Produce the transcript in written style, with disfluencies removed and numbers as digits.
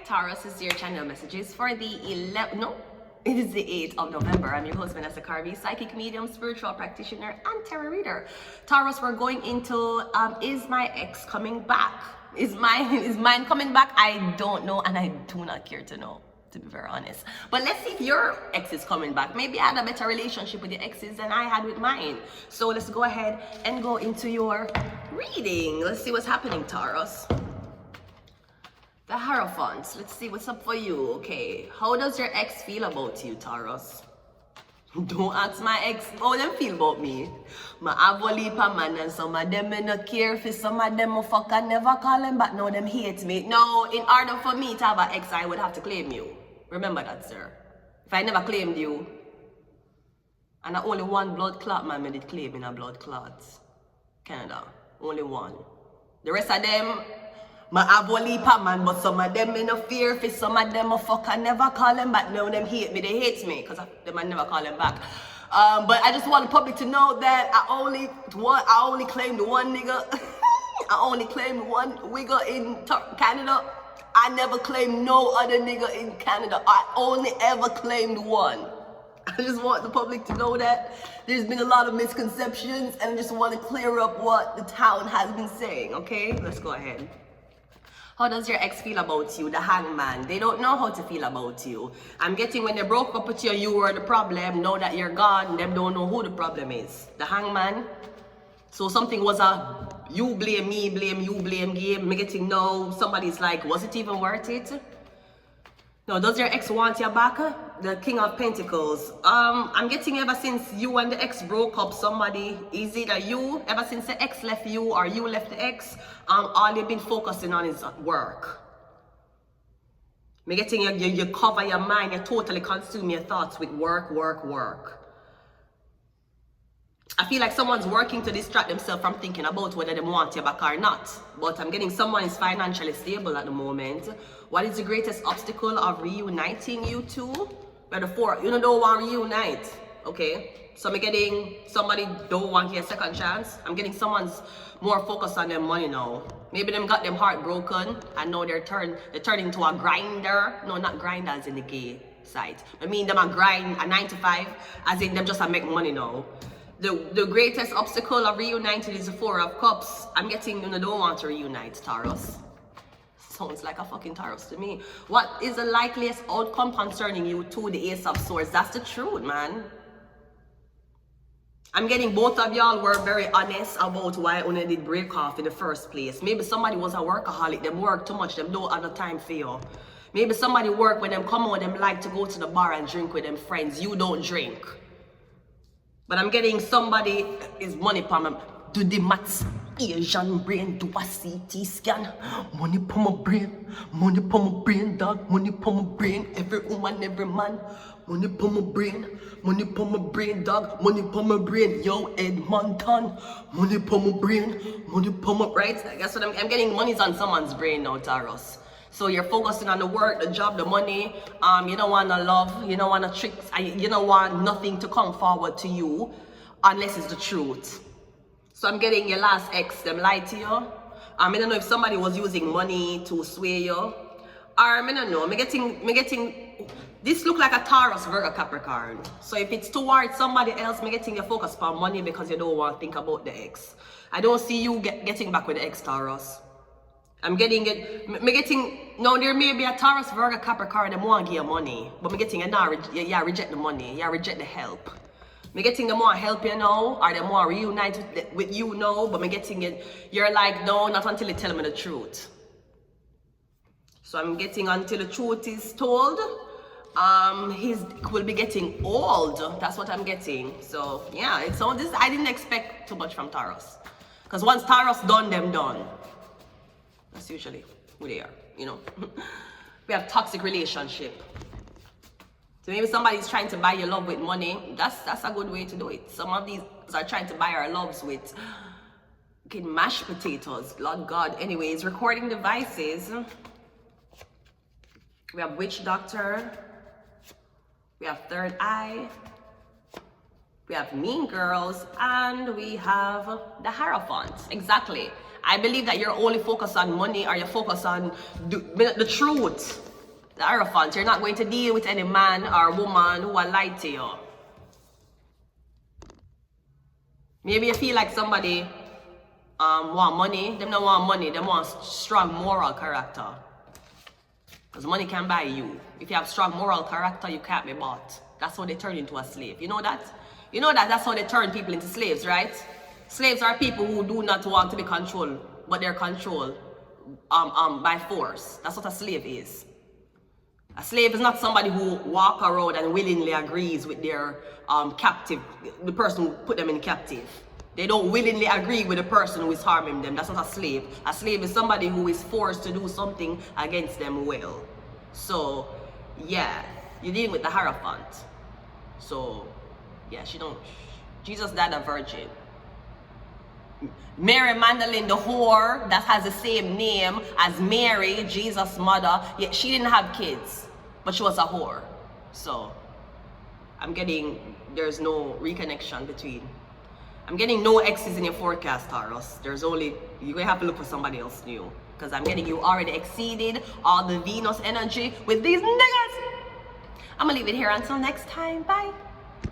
Taurus is your channel messages for the 11th, no, it is the 8th of November. I'm your host, Vanessa Carby, psychic medium, spiritual practitioner, and tarot reader. Taurus, we're going into, is my ex coming back? Is mine coming back? I don't know, and I do not care to know, to be very honest. But let's see if your ex is coming back. Maybe I had a better relationship with your exes than I had with mine. So let's go ahead and go into your reading. Let's see what's happening, Taurus. The Hierophants. Let's see what's up for you. Okay, how does your ex feel about you, Taurus? Don't ask my ex how them feel about me. I have a heap of man and some of them no care for some of them fuck and never call them back. Now them hate me. No, in order for me to have an ex, I would have to claim you. Remember that, sir. If I never claimed you, and I only one blood clot man made it claim in a blood clots. Canada. Only one. The rest of them, I have a heap of man, but some of them no fear for some of them fuck and never call them back. Now them hate me. They hate me because them I never call them back. But I just want the public to know that I only claimed one nigga. I only claimed one wigger in Canada. I never claimed no other nigga in Canada. I only ever claimed one. I just want the public to know that there's been a lot of misconceptions, and I just want to clear up what the town has been saying. Okay, let's go ahead. How does your ex feel about you? The Hangman. They don't know how to feel about you. I'm getting when they broke up with you, you were the problem. Now that you're gone, them don't know who the problem is. The Hangman. So something was a you blame me, blame you, blame game. Me getting now somebody's like, was it even worth it? Now, does your ex want you back? The King of Pentacles. I'm getting ever since you and the ex broke up, somebody, is it that you, ever since the ex left you or you left the ex, all you've been focusing on is work. Me getting you cover your mind, you totally consume your thoughts with work, work, work. I feel like someone's working to distract themselves from thinking about whether they want you back or not. But I'm getting someone is financially stable at the moment. What is the greatest obstacle of reuniting you two? Well, the four, you don't want to reunite. Okay. So I'm getting somebody don't want your second chance. I'm getting someone's more focused on their money now. Maybe them got them heart broken and now they're turned into a grinder. No, not grinders in the gay side. I mean them a grind a 9 to 5, as in them just a make money now. The greatest obstacle of reuniting is the Four of Cups. I'm getting you don't want to reunite, Taurus. Sounds like a fucking Taurus to me. What is the likeliest outcome concerning you to the Ace of Swords? That's the truth, man. I'm getting both of y'all were very honest about why only did break off in the first place. Maybe somebody was a workaholic, them work too much, them don't have the time for you. Maybe somebody work when them come out, them like to go to the bar and drink with them friends. You don't drink. But I'm getting somebody is money for me. Do the maths, Asian brain, do a CT scan. Money for my brain, dog. Money for my brain, every woman, every man. Money for my brain, dog. Money for my brain, yo, Edmonton. Money for my brain, right? I guess what I'm getting money's on someone's brain now, Taurus. So you're focusing on the work, the job, the money. You don't want to love, you don't want to trick, you don't want nothing to come forward to you unless it's the truth. So I'm getting your last ex, them lie to you. I don't know if somebody was using money to sway you. Or I don't know, I'm getting, this look like a Taurus, Virgo, Capricorn. So if it's towards somebody else, I'm getting your focus on money because you don't want to think about the ex. I don't see you getting back with the ex, Taurus. I'm getting it, now there may be a Taurus, Virgo, Capricorn, them want to give you money, but I'm getting you reject the money, you reject the help. I'm getting them want to help you now, or them want to reunite with you now, but I'm getting it, you're like, no, not until you tell me the truth. So I'm getting until the truth is told, he will be getting old, that's what I'm getting. So yeah, it's all this, I didn't expect too much from Taurus. Because once Taurus done, them done. That's usually who they are, you know. We have toxic relationship. So maybe somebody's trying to buy your love with money. That's a good way to do it. Some of these are trying to buy our loves with mashed potatoes. Lord God. Anyways, recording devices. We have Witch Doctor. We have Third Eye. We have Mean Girls. And we have the Hierophants. Exactly. I believe that you're only focused on money or you're focused on the truth. The Hierophant, you're not going to deal with any man or woman who will lie to you. Maybe you feel like somebody want money. Them don't want money, they want strong moral character. Because money can buy you. If you have strong moral character, you can't be bought. That's how they turn into a slave. You know that? You know that that's how they turn people into slaves, right? Slaves are people who do not want to be controlled, but they're controlled by force. That's what a slave is. A slave is not somebody who walk around and willingly agrees with their captive, the person who put them in captive. They don't willingly agree with the person who is harming them. That's not a slave. A slave is somebody who is forced to do something against them will. So, yeah, you're dealing with the Hierophant. So, yeah, Jesus died a virgin. Mary Magdalene, the whore that has the same name as Mary, Jesus' mother, yet she didn't have kids, but she was a whore. So, there's no reconnection between. I'm getting no X's in your forecast, Taurus. You're going to have to look for somebody else new. Because I'm getting you already exceeded all the Venus energy with these niggas. I'm going to leave it here until next time. Bye.